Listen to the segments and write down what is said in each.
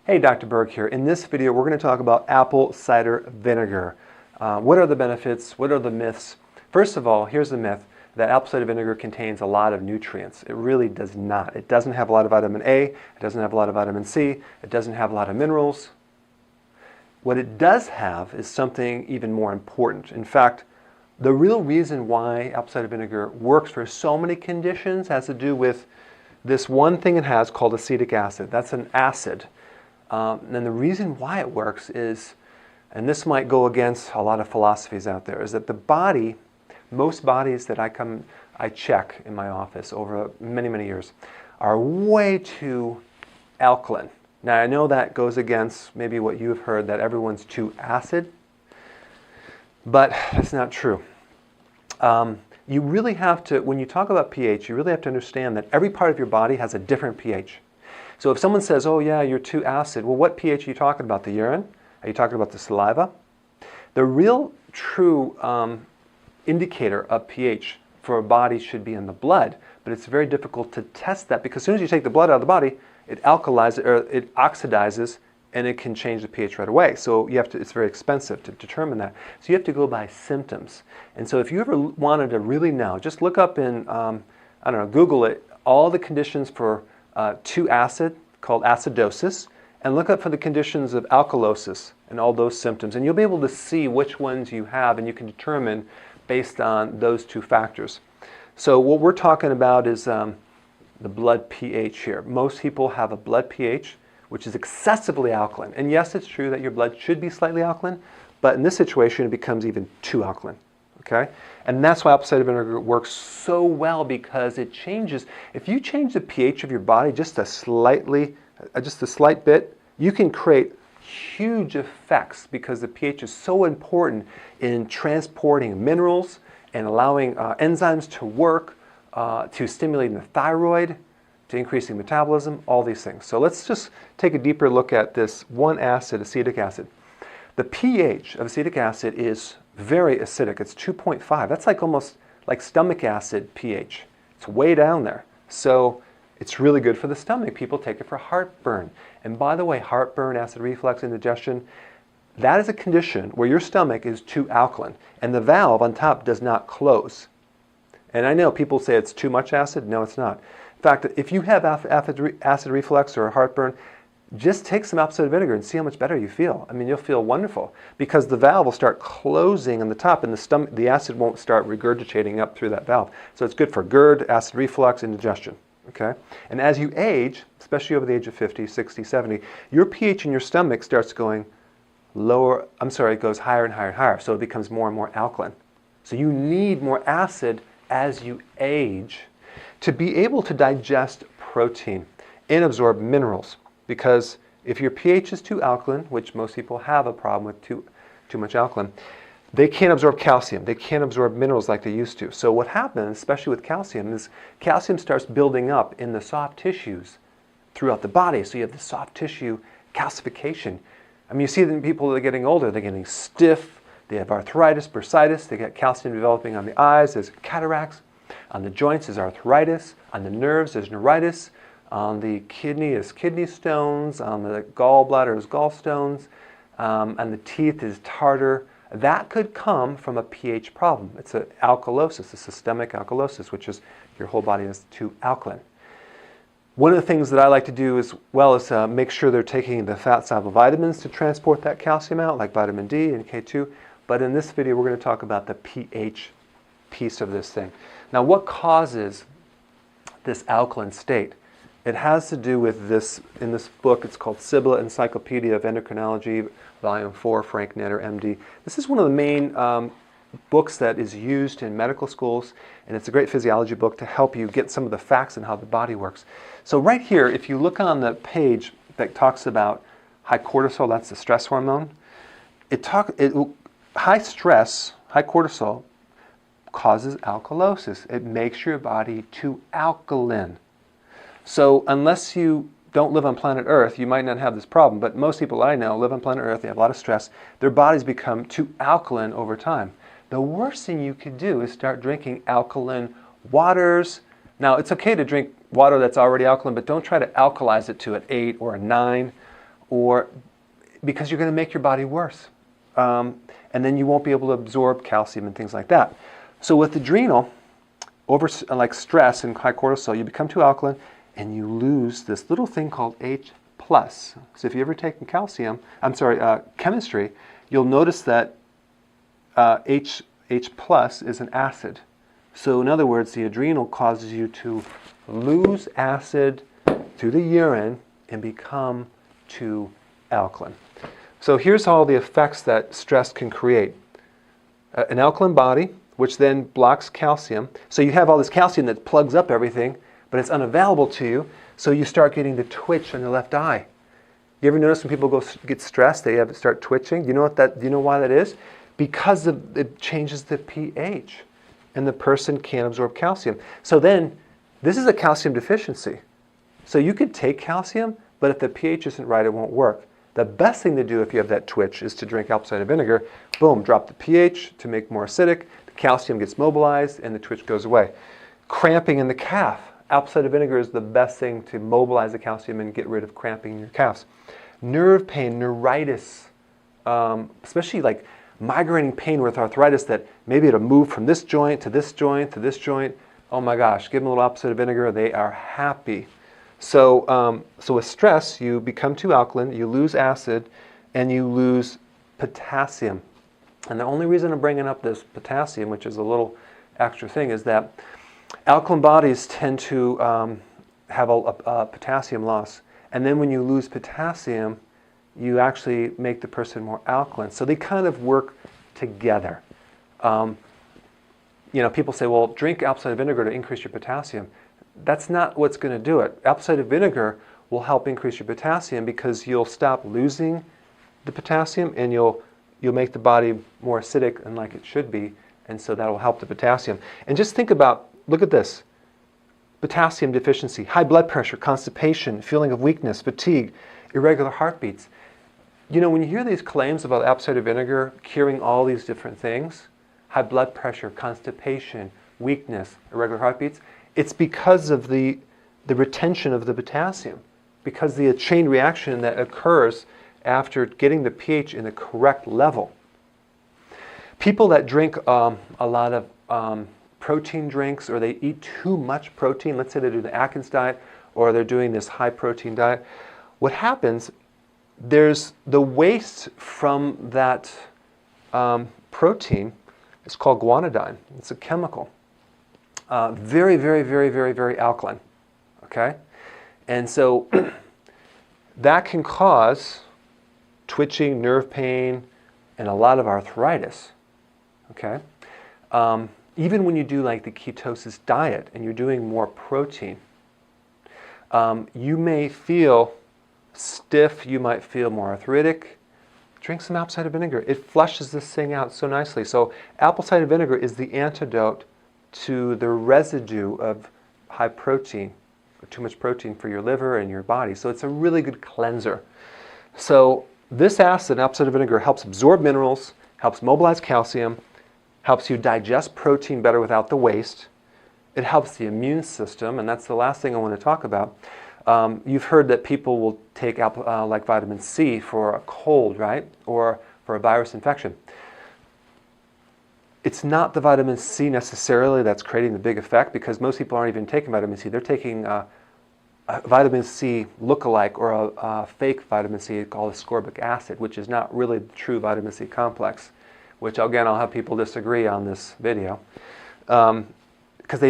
Hey, Dr. Berg here. In this video, we're going to talk about apple cider vinegar. What are the benefits? What are the myths? First of all, here's the myth that apple cider vinegar contains a lot of nutrients. It really does not. It doesn't have a lot of vitamin A. It doesn't have a lot of vitamin C. It doesn't have a lot of minerals. What it does have is something even more important. In fact, the real reason why apple cider vinegar works for so many conditions has to do with this one thing it has called acetic acid. That's an acid. And the reason why it works is, and this might go against a lot of philosophies out there, is that the body, most bodies that I check in my office over many, many years, are way too alkaline. Now I know that goes against maybe what you've heard, that everyone's too acid, but that's not true. You really have to, when you talk about pH, you really have to understand that every part of your body has a different pH. So if someone says, oh yeah, you're too acid, well, what pH are you talking about? The urine? Are you talking about the saliva? The real true indicator of pH for a body should be in the blood, but it's very difficult to test that because as soon as you take the blood out of the body, it alkalizes or it oxidizes and it can change the pH right away. So you have to, it's very expensive to determine that. So you have to go by symptoms. And so if you ever wanted to really know, just look up in, I don't know, Google it, all the conditions for too acid, called acidosis, and look up for the conditions of alkalosis and all those symptoms. And you'll be able to see which ones you have, and you can determine based on those two factors. So what we're talking about is the blood pH here. Most people have a blood pH which is excessively alkaline. And yes, it's true that your blood should be slightly alkaline, but in this situation it becomes even too alkaline. Okay? And that's why apple cider vinegar works so well, because it changes. If you change the pH of your body just a slight bit, you can create huge effects because the pH is so important in transporting minerals and allowing enzymes to work, to stimulating the thyroid, to increasing metabolism, all these things. So let's just take a deeper look at this one acid, acetic acid. The pH of acetic acid is very acidic. It's 2.5. That's like almost like stomach acid pH. It's way down there. So it's really good for the stomach. People take it for heartburn. And by the way, heartburn, acid reflux, indigestion, that is a condition where your stomach is too alkaline and the valve on top does not close. And I know people say it's too much acid. No, it's not. In fact, if you have acid reflux or heartburn, just take some apple cider vinegar and see how much better you feel. I mean, you'll feel wonderful because the valve will start closing on the top and the acid won't start regurgitating up through that valve. So it's good for GERD, acid reflux, indigestion. Okay? And as you age, especially over the age of 50, 60, 70, your pH in your stomach starts going lower, it goes higher and higher and higher. So it becomes more and more alkaline. So you need more acid as you age to be able to digest protein and absorb minerals. Because if your pH is too alkaline, which most people have a problem with too much alkaline, they can't absorb calcium. They can't absorb minerals like they used to. So what happens, especially with calcium, is calcium starts building up in the soft tissues throughout the body. So you have the soft tissue calcification. I mean, you see that people that are getting older, they're getting stiff, they have arthritis, bursitis, they get calcium developing on the eyes, there's cataracts. On the joints is arthritis, on the nerves there's neuritis, on the kidney is kidney stones, on the gallbladder is gallstones, and the teeth is tartar. That could come from a pH problem. It's an alkalosis, a systemic alkalosis, which is your whole body is too alkaline. One of the things that I like to do as well is make sure they're taking the fat-soluble vitamins to transport that calcium out, like vitamin D and K2. But in this video, we're going to talk about the pH piece of this thing. Now, what causes this alkaline state? It has to do with this, in this book, it's called Sibylla Encyclopedia of Endocrinology, Volume 4, Frank Netter, MD. This is one of the main books that is used in medical schools, and it's a great physiology book to help you get some of the facts on how the body works. So right here, if you look on the page that talks about high cortisol, that's the stress hormone, high stress, high cortisol, causes alkalosis. It makes your body too alkaline. So unless you don't live on planet Earth, you might not have this problem. But most people I know live on planet Earth, they have a lot of stress, their bodies become too alkaline over time. The worst thing you could do is start drinking alkaline waters. Now, it's okay to drink water that's already alkaline, but don't try to alkalize it to an 8 or a 9 or because you're going to make your body worse. And then you won't be able to absorb calcium and things like that. So with adrenal, like stress and high cortisol, you become too alkaline and you lose this little thing called H+. So if you ever taken chemistry, you'll notice that H+ is an acid. So in other words, the adrenal causes you to lose acid through the urine and become too alkaline. So here's all the effects that stress can create. An alkaline body, which then blocks calcium. So you have all this calcium that plugs up everything, but it's unavailable to you, so you start getting the twitch on the left eye. You ever notice when people get stressed, they start twitching? Do you know why that is? Because it changes the pH, and the person can't absorb calcium. So then, this is a calcium deficiency. So you could take calcium, but if the pH isn't right, it won't work. The best thing to do if you have that twitch is to drink apple cider vinegar. Boom, drop the pH to make more acidic. The calcium gets mobilized and the twitch goes away. Cramping in the calf. Apple cider vinegar is the best thing to mobilize the calcium and get rid of cramping in your calves. Nerve pain, neuritis, especially like migrating pain with arthritis that maybe it'll move from this joint to this joint to this joint. Oh my gosh, give them a little apple cider vinegar, they are happy. So with stress, you become too alkaline, you lose acid, and you lose potassium. And the only reason I'm bringing up this potassium, which is a little extra thing, is that alkaline bodies tend to have a potassium loss. And then when you lose potassium, you actually make the person more alkaline. So they kind of work together. People say, well, drink apple cider vinegar to increase your potassium. That's not what's going to do it. Apple cider vinegar will help increase your potassium because you'll stop losing the potassium and you'll make the body more acidic and like it should be, and so that will help the potassium. And just think about, look at this, potassium deficiency, high blood pressure, constipation, feeling of weakness, fatigue, irregular heartbeats. When you hear these claims about apple cider vinegar curing all these different things, high blood pressure, constipation, weakness, irregular heartbeats, it's because of the retention of the potassium, because the chain reaction that occurs after getting the pH in the correct level. People that drink a lot of protein drinks, or they eat too much protein, let's say they do the Atkins diet, or they're doing this high protein diet, what happens, there's the waste from that protein, it's called guanidine, it's a chemical. Very, very, very, very, very alkaline, okay? And so that can cause twitching, nerve pain, and a lot of arthritis, okay? Even when you do like the ketosis diet and you're doing more protein, you may feel stiff, you might feel more arthritic. Drink some apple cider vinegar. It flushes this thing out so nicely. So apple cider vinegar is the antidote to the residue of high protein, or too much protein for your liver and your body. So it's a really good cleanser. So this acid, apple cider vinegar, helps absorb minerals, helps mobilize calcium, helps you digest protein better without the waste. It helps the immune system, and that's the last thing I want to talk about. You've heard that people will take like vitamin C for a cold, right? Or for a virus infection. It's not the vitamin C necessarily that's creating the big effect, because most people aren't even taking vitamin C. They're taking a vitamin C lookalike, or a fake vitamin C called ascorbic acid, which is not really the true vitamin C complex, which again I'll have people disagree on this video. Because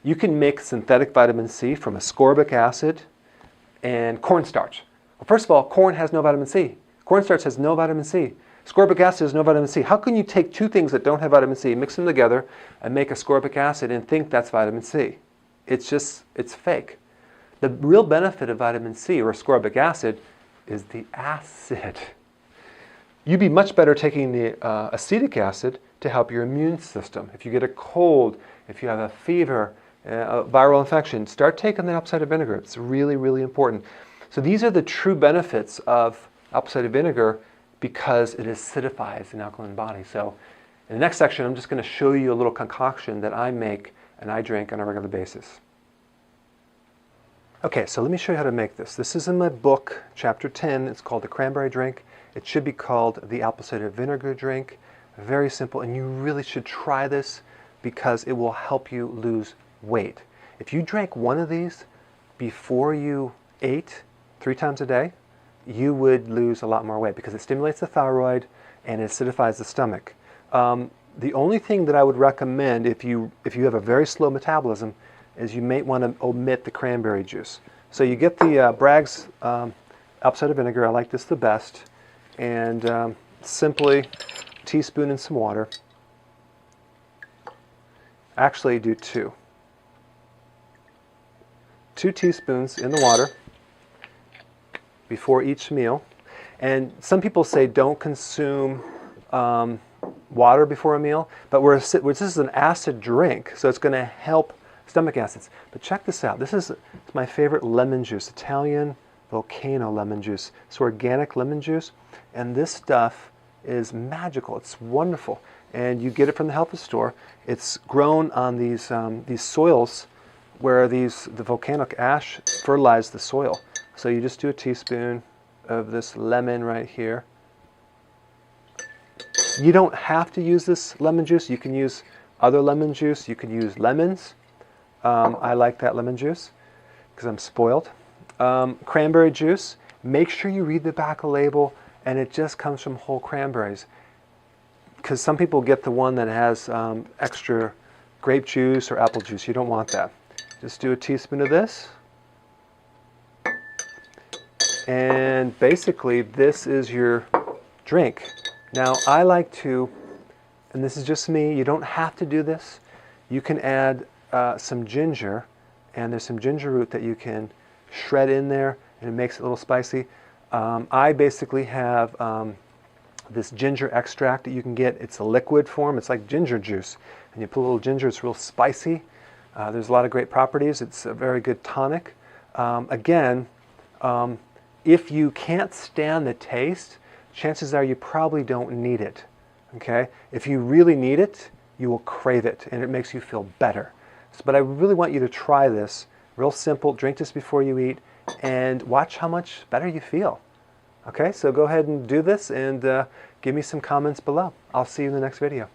you can make synthetic vitamin C from ascorbic acid and cornstarch. Well, first of all, corn has no vitamin C. Cornstarch has no vitamin C. Ascorbic acid has no vitamin C. How can you take two things that don't have vitamin C, mix them together, and make ascorbic acid and think that's vitamin C? It's fake. The real benefit of vitamin C or ascorbic acid is the acid. You'd be much better taking the acetic acid to help your immune system. If you get a cold, if you have a fever, a viral infection, start taking the apple cider vinegar. It's really, really important. So these are the true benefits of apple cider vinegar, because it acidifies an alkaline body. So in the next section, I'm just going to show you a little concoction that I make and I drink on a regular basis. Okay, so let me show you how to make this. This is in my book, chapter 10. It's called the cranberry drink. It should be called the apple cider vinegar drink. Very simple, and you really should try this because it will help you lose weight. If you drank one of these before you ate 3 times a day, you would lose a lot more weight because it stimulates the thyroid and it acidifies the stomach. The only thing that I would recommend if you have a very slow metabolism is you may want to omit the cranberry juice. So you get the Bragg's apple cider vinegar. I like this the best. And simply a teaspoon and some water. Actually do 2. 2 teaspoons in the water before each meal. And some people say don't consume water before a meal, but this is an acid drink, so it's going to help stomach acids. But check this out. This is my favorite lemon juice, Italian Volcano lemon juice. It's organic lemon juice, and this stuff is magical. It's wonderful, and you get it from the health food store. It's grown on these soils where the volcanic ash fertilized the soil. So you just do a teaspoon of this lemon right here. You don't have to use this lemon juice. You can use other lemon juice. You can use lemons. I like that lemon juice because I'm spoiled. Cranberry juice. Make sure you read the back of the label, and it just comes from whole cranberries. Because some people get the one that has extra grape juice or apple juice. You don't want that. Just do a teaspoon of this. And basically, this is your drink. Now, I like to, and this is just me, you don't have to do this. You can add some ginger, and there's some ginger root that you can shred in there, and it makes it a little spicy. I basically have this ginger extract that you can get. It's a liquid form. It's like ginger juice. And you put a little ginger, it's real spicy. There's a lot of great properties. It's a very good tonic. If you can't stand the taste, chances are you probably don't need it. Okay? If you really need it, you will crave it, and it makes you feel better. But I really want you to try this. Real simple. Drink this before you eat, and watch how much better you feel. Okay? So go ahead and do this, and give me some comments below. I'll see you in the next video.